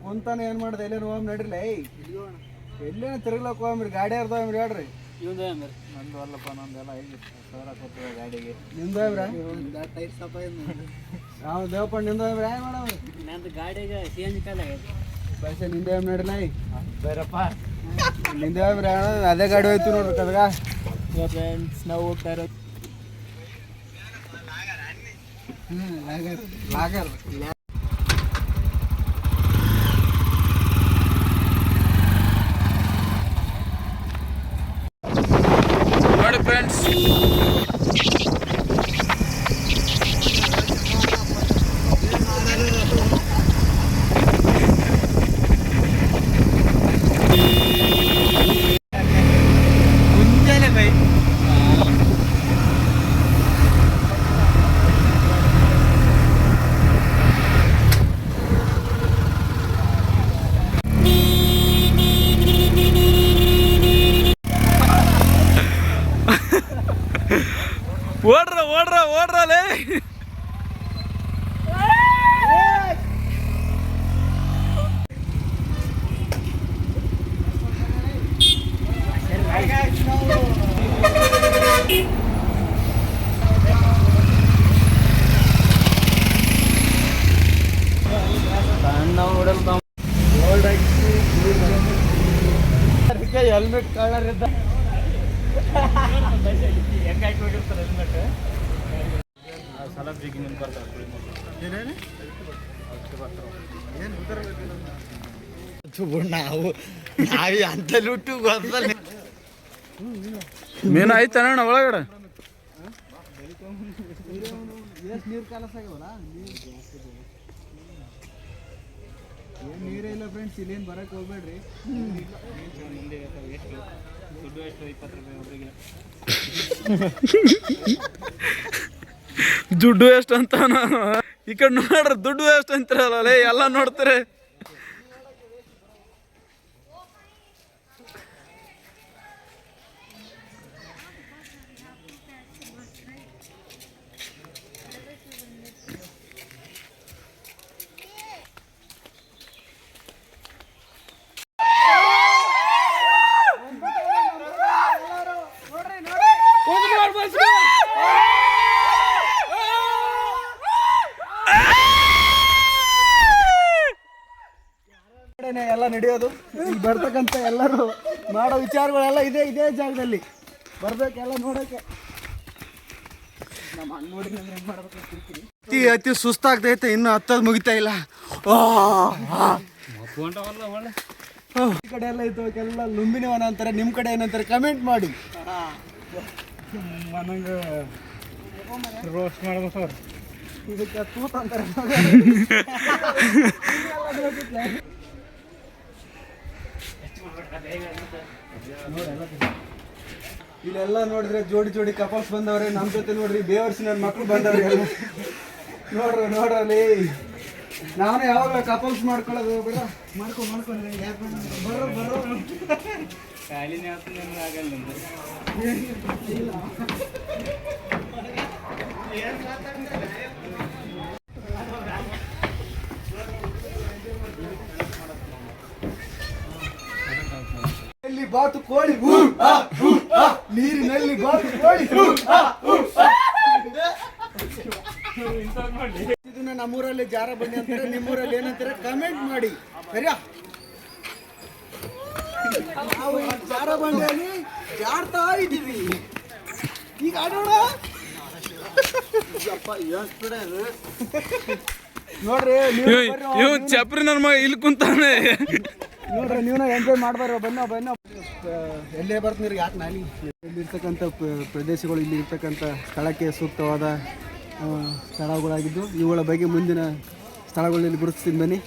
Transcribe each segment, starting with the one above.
ಕುಂತಾನ ಏನ್ ಮಾಡ್ದೆ ಎಲ್ಲೇನು ಹೋಗ್ ನಡ್ರಿಲ್ಲ ಎಲ್ಲೇನ ತಿರುಗ್ಲಕ್ ಹೋಗ್ರಿ ಗಾಡಿ ಅರ್ಧ ಹೇಳ್ರಿ ನಂದು ಅಲ್ಲಪ್ಪ ನಂದೆಲ್ಲ 5,000 ಕೊಡ್ತೇವೆ ಗಾಡಿಗೆ ನಿಮ್ದು ಟೈರ್ ಸಪ ನಾವು ದೇವಪ್ಪಣ್ಣ ನಿಂದ ಏನ್ ಮಾಡವ್ರಿ ನಂದು ಗಾಡಿಗೆ CNG ಕಾಲ ಪೈಸೆ ನಿಂದೆ ನಡ್ರಿಲ್ಲ ಬೇರಪ್ಪ ನಿಂದೆ ಅದೇ ಗಾಡಿ ಹೋಯ್ತು ನೋಡ್ರಿ ಕದ್ಗ ಫ್ರೆಂಡ್ಸ್ ನಾವು ಹೋಗ್ತಾ ಇರೋದು ಲಾಗರ್ ನೋಡಿ ಫ್ರೆಂಡ್ಸ್ ಮುಂಜಾನೆ ಬೈ ಓಡ್ರಲೇ ಹೆಲ್ಮೆಟ್ ಕಲರ್ ಇದ್ದ ಹೆಂಗಾಯ್ತು ಹೋಗಿರ್ತಾರೆ ಹೆಲ್ಮೆಟ್ ನಾವು ಅಂತ ಲುಟ್ಟು ಮೀನು ಆಯ್ತಾನ ಒಳಗಡೆ ನೀರು ಕಾಲಸ ಆಗ್ಯವಲ್ಲ ನೀರೇ ಇಲ್ಲ ಫ್ರೆಂಡ್ಸ್ ಇಲ್ಲೇನು ಬರಕ್ಕೆ ಹೋಗ್ಬೇಡ್ರಿ ದುಡ್ಡು ಎಷ್ಟು 20 ರೂಪಾಯಿ ಒಬ್ಬರಿಗೆ ದುಡ್ಡು ಎಷ್ಟು ಅಂತ ಈ ಕಡೆ ನೋಡ್ರಿ ದುಡ್ಡು ಎಷ್ಟು ಅಂತಾರಲ್ಲ ಎಲ್ಲ ನೋಡ್ತಾರೆ ಎಲ್ಲ ನಡೆಯೋದು ಇಲ್ಲಿ ಬರ್ತಕ್ಕಂಥ ಎಲ್ಲರೂ ಮಾಡೋ ವಿಚಾರಗಳೆಲ್ಲ ಇದೇ ಜಾಗದಲ್ಲಿ ಬರ್ಬೇಕೆಲ್ಲ ನೋಡೋಕೆ ನಮ್ಮ ಅಣ್ಣ ನೋಡಿ ನಾನು ಹೆಂಗೆ ಮಾಡ್ಬೇಕು ಅತಿ ಸುಸ್ತಾಗ್ತೈತೆ ಇನ್ನು ಹತ್ತದು ಮುಗಿತಾ ಇಲ್ಲ ಈ ಕಡೆ ಎಲ್ಲ ಇದ್ದವಕ್ಕೆಲ್ಲ ಲುಂಬಿನಿ ವನ ಅಂತಾರೆ ನಿಮ್ಮ ಕಡೆ ಏನಂತಾರೆ ಕಮೆಂಟ್ ಮಾಡಿ ನನಗೆ ರೋಸ್ಟ್ ಮಾಡ್ಬೇಕು ಇದಕ್ಕೆ ತೂತ ಅಂತಾರೆ ಇಲ್ಲೆಲ್ಲ ನೋಡಿದ್ರೆ ಜೋಡಿ ಕಪಲ್ಸ್ ಬಂದವ್ರೆ ನಮ್ಮ ಜೊತೆ ನೋಡ್ರಿ ಬೇವರ್ಸಿ ನನ್ನ ಮಕ್ಳು ಬಂದವ್ರೆ ನೋಡ್ರಲ್ಲಿ ನಾನು ಯಾವಾಗ ಕಪಲ್ಸ್ ಮಾಡ್ಕೊಳ್ಳೋದು ಬೇಡ ಮಾಡ್ಕೊಂಡು ಬರೋ ಕಾಲಿನ ಆಗಲ್ಲ ಬಾತು ಕೋಳಿ ನೀರಿನಲ್ಲಿ ಬಾತು ಕೋಳಿ ಇದನ್ನ ನಮ್ಮೂರಲ್ಲಿ ಜಾರ ಬಂಡಿ ಅಂತಾರೆ ನಿಮ್ಮೂರಲ್ಲಿ ಏನಂತಾರೆ ಕಮೆಂಟ್ ಮಾಡಿ ಸರಿಯಾ ನಾವು ಜಾರ ಬಂಡಿಯಲ್ಲಿ ಜಾಡ್ತಾ ಇದ್ದೀವಿ ಈಗ ಆಡೋಣ ನೋಡ್ರಿ ಚಪ್ರಿ ನನ್ನ ಮಗ ಇಲ್ಲಿ ಕುಂತಾನೆ ನೋಡ್ರಿ ನೀವು ಎಂಜಾಯ್ ಮಾಡ್ಬಾರ ಬನ್ನ ಎಲ್ಲೇ ಬರ್ತೀನಿ ಯಾಕೆ ನಾನು ಇಲ್ಲಿರ್ತಕ್ಕಂಥ ಪ್ರದೇಶಗಳು ಇಲ್ಲಿ ಇರ್ತಕ್ಕಂಥ ಸ್ಥಳಕ್ಕೆ ಸೂಕ್ತವಾದ ಸ್ಥಳಗಳಾಗಿದ್ದು ಇವುಗಳ ಬಗ್ಗೆ ಮುಂದಿನ ಸ್ಥಳಗಳಲ್ಲಿ ಗುರುತಿಸ್ತೀನಿ ಬನ್ನಿ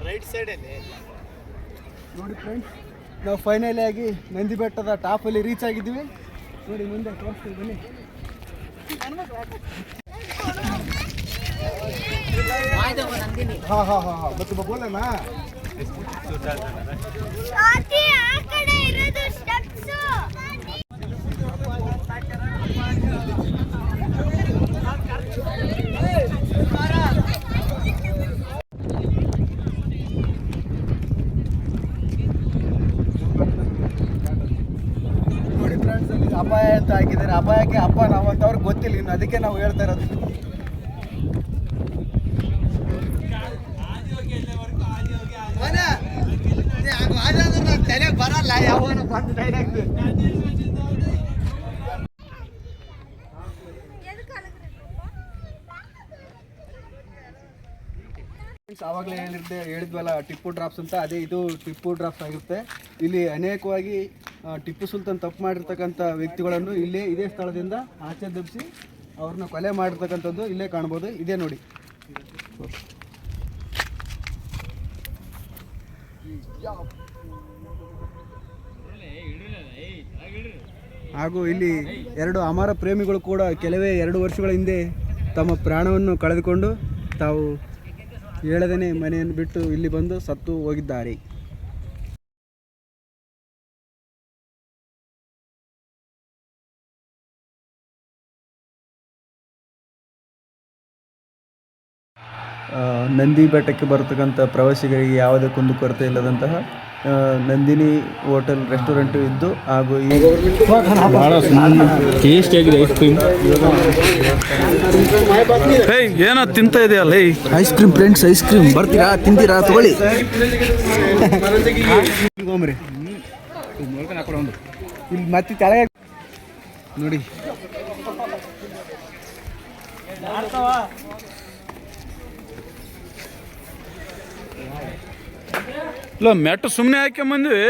ರೈಟ್ ಸೈಡಲ್ಲಿ ನೋಡಿ ಫ್ರೆಂಡ್ಸ್ ನಾವು ಫೈನಲಿ ಆಗಿ ನಂದಿ ಬೆಟ್ಟದ ಟಾಪಲ್ಲಿ ರೀಚ್ ಆಗಿದ್ದೀವಿ ನೋಡಿ ಮುಂದೆ ತೋರಿಸ್ತೀವಿ ಬನ್ನಿ हाँ बस बोले ना ಹಾಕಿದ್ದಾರೆ. ಅಪಾಯಕ್ಕೆ ಅಪ್ಪ ನಾವು ಅಂತವ್ರಿಗೆ ಗೊತ್ತಿಲ್ಲ ಇನ್ನು, ಅದಕ್ಕೆ ನಾವು ಹೇಳ್ತಾ ಇರೋದು. ಬರಲ್ಲ ಯಾವ ಬಂದು ಡೈರೆಕ್ಟ್ ಆವಾಗಲೇ ಹೇಳಿದ್ವಲ್ಲ ಟಿಪ್ಪು ಡ್ರಾಪ್ಸ್ ಅಂತ, ಅದೇ ಇದು ಟಿಪ್ಪು ಡ್ರಾಪ್ಸ್ ಆಗಿರುತ್ತೆ. ಇಲ್ಲಿ ಅನೇಕವಾಗಿ ಟಿಪ್ಪು ಸುಲ್ತಾನ್ ತಪ್ಪು ಮಾಡಿರ್ತಕ್ಕಂಥ ವ್ಯಕ್ತಿಗಳನ್ನು ಇಲ್ಲೇ ಇದೇ ಸ್ಥಳದಿಂದ ಆಚೆ ದಬ್ಬಿಸಿ ಅವ್ರನ್ನ ಕೊಲೆ ಮಾಡಿರ್ತಕ್ಕಂಥದ್ದು ಇಲ್ಲೇ ಕಾಣ್ಬೋದು. ಇದೇ ನೋಡಿ. ಹಾಗೂ ಇಲ್ಲಿ 2 ಅಮರ ಪ್ರೇಮಿಗಳು ಕೂಡ ಕೆಲವೇ 2 ವರ್ಷಗಳ ಹಿಂದೆ ತಮ್ಮ ಪ್ರಾಣವನ್ನು ಕಳೆದುಕೊಂಡು ತಾವು ಹೇಳದೇನೆ ಮನೆಯನ್ನು ಬಿಟ್ಟು ಇಲ್ಲಿ ಬಂದು ಸತ್ತು ಹೋಗಿದ್ದಾರೆ. ನಂದಿ ಬೆಟ್ಟಕ್ಕೆ ಬರತಕ್ಕಂಥ ಪ್ರವಾಸಿಗರಿಗೆ ಯಾವುದೇ ಕುಂದು ಕೊರತೆ ಇಲ್ಲದಂತಹ ನಂದಿನಿ ಹೋಟೆಲ್ ರೆಸ್ಟೋರೆಂಟ್ ಇದ್ದು, ಹಾಗೂ ಈ ಬಹಳ ಟೇಸ್ಟ್ ಆಗಿದೆ ಐಸ್ ಕ್ರೀಮ್. ಏನೋ ತಿಂತ ಇದೆಯಲ್ಲ ice cream friends, ice cream ಬರ್ತೀರಾ ತಿಂತೀರಾ ತಗೊಳ್ಳಿ. ಇಲ್ಲಿ ಮತ್ತೆ ತಲೆ ನೋಡಿ ಇಲ್ಲ ಮೆಟ್ಟು ಸುಮ್ಮನೆ ಹಾಕ್ಯಂಬಂದ್ವಿ.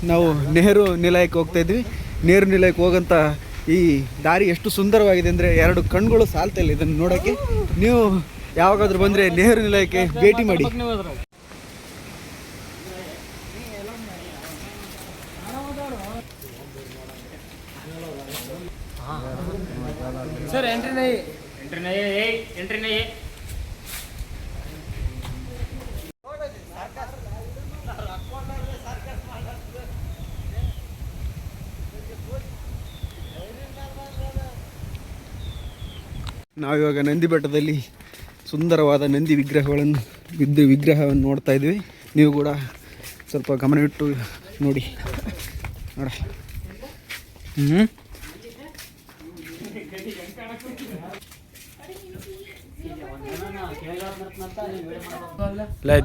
ನಾವು ನೆಹರು ನಿಲಯಕ್ಕೆ ಹೋಗ್ತಾ ಇದ್ವಿ. ನೆಹರು ನಿಲಯಕ್ಕೆ ಹೋಗಂತ ಈ ದಾರಿ ಎಷ್ಟು ಸುಂದರವಾಗಿದೆ ಅಂದರೆ 2 ಕಣ್ಗಳು ಸಾಲ್ತಾ ಇಲ್ಲ ಇದನ್ನು ನೋಡೋಕ್ಕೆ. ನೀವು ಯಾವಾಗಾದ್ರೂ ಬಂದರೆ ನೆಹರು ನಿಲಯಕ್ಕೆ ಭೇಟಿ ಮಾಡಿ. सर एंट्री नहीं एंट्री नहीं ನಾವಿವಾಗ ನಂದಿ ಬೆಟ್ಟದಲ್ಲಿ ಸುಂದರವಾದ ನಂದಿ ವಿಗ್ರಹವನ್ನು ನೋಡ್ತಾ ಇದ್ವಿ. ನೀವು ಕೂಡ ಸ್ವಲ್ಪ ಗಮನವಿಟ್ಟು ನೋಡಿ.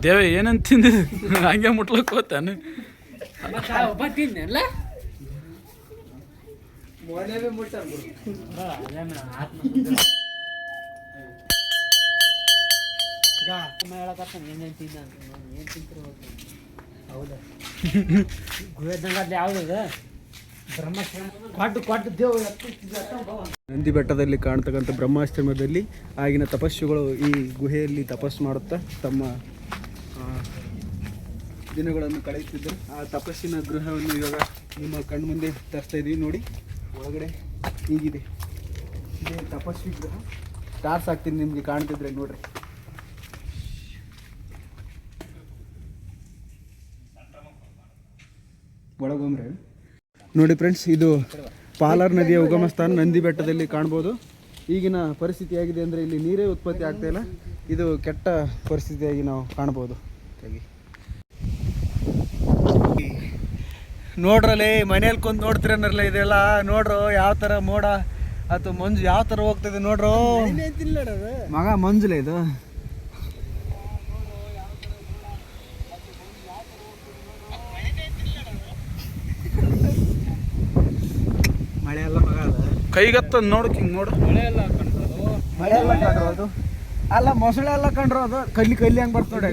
ದೇವ ಏನಂತ ತಿಂದ ಹಂಗೆ ಮುಟ್ಲಕ್ ಹೋತಾನೆ. ನಂದಿ ಬೆಟ್ಟದಲ್ಲಿ ಕಾಣ್ತಕ್ಕಂಥ ಬ್ರಹ್ಮಾಶ್ರಮದಲ್ಲಿ ಆಗಿನ ತಪಸ್ಸುಗಳು ಈ ಗುಹೆಯಲ್ಲಿ ತಪಸ್ಸು ಮಾಡುತ್ತಾ ತಮ್ಮ ದಿನಗಳನ್ನು ಕಳೆಯುತ್ತಿದ್ದರು. ಆ ತಪಸ್ಸಿನ ಗೃಹವನ್ನು ಇವಾಗ ನಿಮ್ಮ ಕಣ್ಮುಂದೆ ತರಿಸ್ತಾ ಇದ್ದೀವಿ ನೋಡಿ. ಒಳಗಡೆ ಹೀಗಿದೆ, ಇದೇ ತಪಸ್ವಿ ಗೃಹ. ಟಾರ್ಸ್ ಹಾಕ್ತೀನಿ ನಿಮಗೆ ಕಾಣ್ತಿದ್ರೆ ನೋಡ್ರಿ. ಒಳಗೊಂಬ್ರೆ ನೋಡಿ ಫ್ರೆಂಡ್ಸ್, ಇದು ಪಾಲಾರ್ ನದಿಯ ಉಗಮ ಸ್ಥಾನ ನಂದಿ ಬೆಟ್ಟದಲ್ಲಿ ಕಾಣ್ಬೋದು. ಈಗಿನ ಪರಿಸ್ಥಿತಿ ಆಗಿದೆ ಅಂದರೆ ಇಲ್ಲಿ ನೀರೇ ಉತ್ಪತ್ತಿ ಆಗ್ತಾ ಇಲ್ಲ. ಇದು ಕೆಟ್ಟ ಪರಿಸ್ಥಿತಿಯಾಗಿ ನಾವು ಕಾಣ್ಬೋದು. ನೋಡ್ರಲ್ಲೇ ಮನೇಲಿ ಕೊಂದು ನೋಡ್ತಿರಲ್ಲ, ಇದೆಲ್ಲ ನೋಡ್ರು ಯಾವ ಥರ ಮೋಡ ಅಥವಾ ಮಂಜು ಯಾವ ಥರ ಹೋಗ್ತದೆ ನೋಡ್ರು. ಮಗ ಮಂಜುಲೇ ಇದು. ಮಳೆ ಎಲ್ಲ ಮಗ ಅದ ಕೈಗತ್ತ ನೋಡಕ್ ಹಿಂಗೆ ನೋಡು. ಮಳೆ ಎಲ್ಲ ಕಂಡ್ರು ಅದು ಅಲ್ಲ, ಮೊಸಳೆ ಎಲ್ಲ ಕಂಡ್ರು ಅದು ಕಲ್ಲಿ ಹಂಗೆ ಬರ್ತದೆ.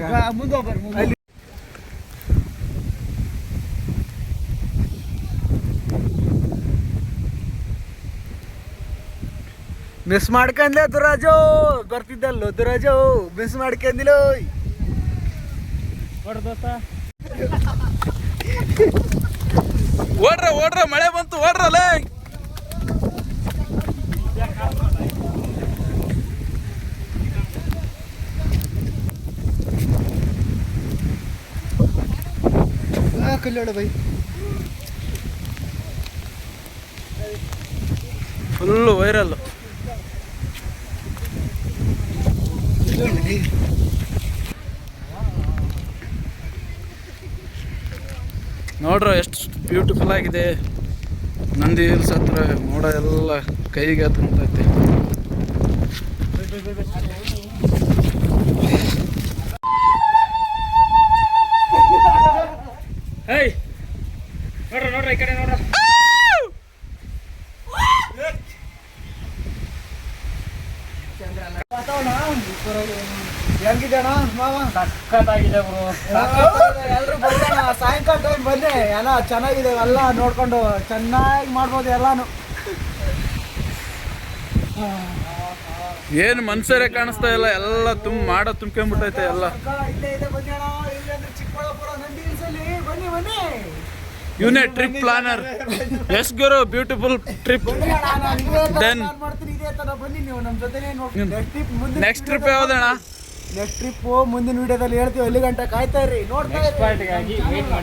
ಮಿಸ್ ಮಾಡ್ಕೊಂಡೆ ದುರಾಜು, ಬರ್ತಿದ್ದಲ್ಲೋ ದುರಾಜು, ಮಿಸ್ ಮಾಡ್ಕೊಂಡಿಲ್ಲ ನೋಡ್ರ ದೋಸ್ತ. ಓಡ್ರ ಮಳೆ ಬಂತು ಓಡ್ರಲ್ಲೇ. ಕಲ್ಯಾಣ ಬೈ ಫುಲ್ಲು ವೈರಲ್. ನೋಡ್ರ ಎಷ್ಟು ಬ್ಯೂಟಿಫುಲ್ ಆಗಿದೆ. ನಂದಿ ಹಿಲ್ಸ್ ಹತ್ರ ಮೋಡ ಎಲ್ಲ ಕೈಗೆ ಹತ್ತೈತೆ. ಹೇಯ್ ನೋಡ್ರ ಈ ಕಡೆ ನೋಡ್ರ. ಹೆಂಗಿದಣ್ಣ ಮಾವ? ಸಖತ್ತಾಗಿದೆ ಬ್ರೋ. ಎಲ್ರು ಬಂದಣ್ಣ, ಸಾಯಂಕಾಲ ಟೈಮ್ ಬನ್ನಿ, ಎಲ್ಲ ಚೆನ್ನಾಗಿದೆ, ಎಲ್ಲ ನೋಡ್ಕೊಂಡು ಚೆನ್ನಾಗಿ ಮಾಡ್ಬೋದು ಎಲ್ಲಾನು. ಏನು ಮನ್ಸರೇ ಕಾಣಿಸ್ತಾ ಇಲ್ಲ, ಎಲ್ಲ ಮಾಡ ತುಂಬ್ಕೊಂಡ್ಬಿಟ್ಟೈತೆ ಎಲ್ಲ. ಇಲ್ಲೇ ಇದೆ ಬನ್ನಿ ಅಣ್ಣ, ಇಲ್ಲಂದ್ರೆ ಚಿಕ್ಕಬಳ್ಳಾಪುರ ನಂದಿ ಹಿಲ್ಸ್ ಅಲ್ಲಿ ಬನ್ನಿ ಬನ್ನಿ. ಇವನೇ ಟ್ರಿಪ್ ಪ್ಲಾನರ್. ಎಸ್ ಗುರು, ಬ್ಯೂಟಿಫುಲ್ ಟ್ರಿಪ್. Then ಮಾಡ್ತೀನಿ ಇದೇ ತರ ಬನ್ನಿ ನೀವು ನಮ್ಮ ಜೊತೆನೇ ನೋಡಿ. ನೆಕ್ಸ್ಟ್ ಟ್ರಿಪ್ ಯಾವ್ದಣ್ಣ? ನೆಕ್ಸ್ಟ್ ಟ್ರಿಪ್ ಮುಂದಿನ ವಿಡಿಯೋದಲ್ಲಿ ಹೇಳ್ತೀವಿ. ಅಲ್ಲಿ ಗಂಟ ಕಾಯ್ತಾ ಇರ್ರಿ, ನೋಡ್ತಾ ಇರ್ರಿ. ಪಾರ್ಟಿಗಾಗಿ ವೇಟ್ ಮಾಡಿ.